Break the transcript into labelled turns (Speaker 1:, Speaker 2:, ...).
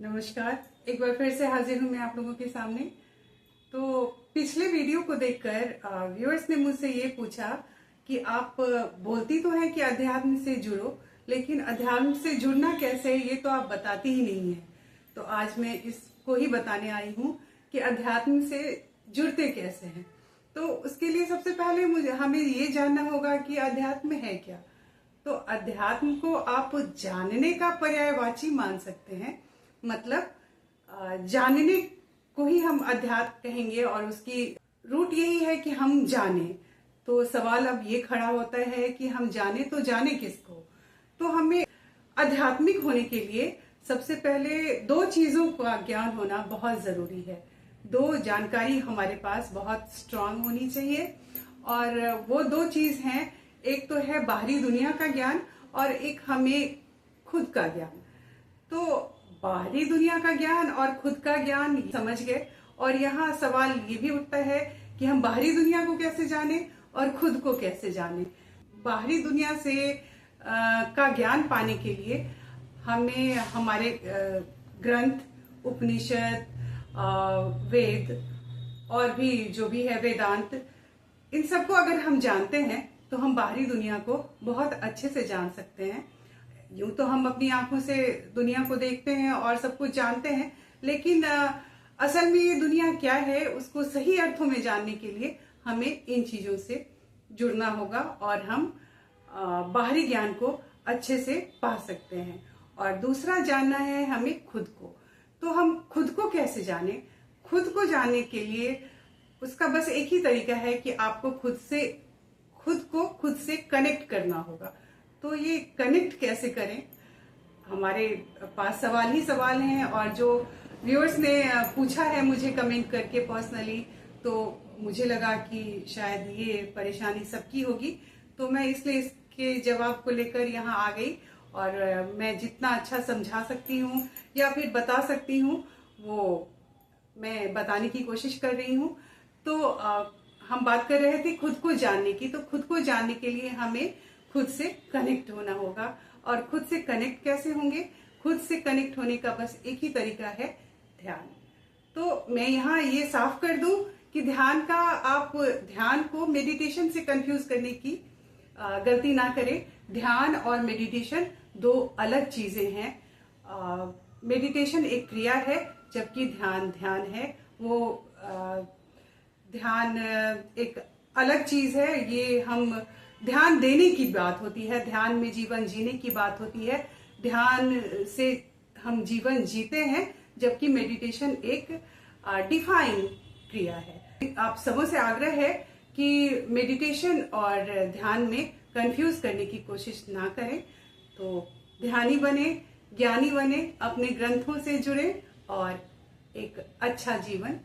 Speaker 1: नमस्कार। एक बार फिर से हाजिर हूँ मैं आप लोगों के सामने। तो पिछले वीडियो को देखकर व्यूअर्स ने मुझसे ये पूछा कि आप बोलती तो हैं कि अध्यात्म से जुड़ो, लेकिन अध्यात्म से जुड़ना कैसे है ये तो आप बताती ही नहीं है। तो आज मैं इसको ही बताने आई हूँ कि अध्यात्म से जुड़ते कैसे हैं। तो उसके लिए सबसे पहले हमें ये जानना होगा कि अध्यात्म है क्या। तो अध्यात्म को आप जानने का पर्यायवाची मान सकते हैं। मतलब जानने को ही हम अध्यात्म कहेंगे और उसकी रूट यही है कि हम जाने। तो सवाल अब ये खड़ा होता है कि हम जाने तो जाने किसको। तो हमें आध्यात्मिक होने के लिए सबसे पहले दो चीजों का ज्ञान होना बहुत जरूरी है। दो जानकारी हमारे पास बहुत स्ट्रांग होनी चाहिए और वो दो चीज हैं, एक तो है बाहरी दुनिया का ज्ञान और एक हमें खुद का ज्ञान। तो बाहरी दुनिया का ज्ञान और खुद का ज्ञान समझ गए, और यहाँ सवाल ये भी उठता है कि हम बाहरी दुनिया को कैसे जाने और खुद को कैसे जाने। बाहरी दुनिया से का ज्ञान पाने के लिए हमें हमारे ग्रंथ, उपनिषद, वेद और भी जो भी है वेदांत, इन सबको अगर हम जानते हैं तो हम बाहरी दुनिया को बहुत अच्छे से जान सकते हैं। यूं तो हम अपनी आंखों से दुनिया को देखते हैं और सब कुछ जानते हैं, लेकिन असल में ये दुनिया क्या है उसको सही अर्थों में जानने के लिए हमें इन चीजों से जुड़ना होगा और हम बाहरी ज्ञान को अच्छे से पा सकते हैं। और दूसरा जानना है हमें खुद को। तो हम खुद को कैसे जाने? खुद को जानने के लिए उसका बस एक ही तरीका है कि आपको खुद से कनेक्ट करना होगा। तो ये कनेक्ट कैसे करें? हमारे पास सवाल ही सवाल हैं, और जो व्यूअर्स ने पूछा है मुझे कमेंट करके पर्सनली, तो मुझे लगा कि शायद ये परेशानी सबकी होगी। तो मैं इसलिए इसके जवाब को लेकर यहाँ आ गई और मैं जितना अच्छा समझा सकती हूँ या फिर बता सकती हूँ वो मैं बताने की कोशिश कर रही हूँ। तो हम बात कर रहे थे खुद को जानने की। तो खुद को जानने के लिए हमें खुद से कनेक्ट होना होगा। और खुद से कनेक्ट कैसे होंगे? खुद से कनेक्ट होने का बस एक ही तरीका है, ध्यान। तो मैं यहाँ ये साफ कर दूं कि आप ध्यान को मेडिटेशन से कंफ्यूज करने की गलती ना करें। ध्यान और मेडिटेशन दो अलग चीजें हैं। मेडिटेशन एक क्रिया है, जबकि ध्यान है। वो ध्यान एक अलग चीज है। ये हम ध्यान देने की बात होती है, ध्यान में जीवन जीने की बात होती है। ध्यान से हम जीवन जीते हैं, जबकि मेडिटेशन एक डिफाइन क्रिया है। आप सबों से आग्रह है कि मेडिटेशन और ध्यान में कंफ्यूज करने की कोशिश ना करें। तो ध्यानी बने, ज्ञानी बने, अपने ग्रंथों से जुड़े और एक अच्छा जीवन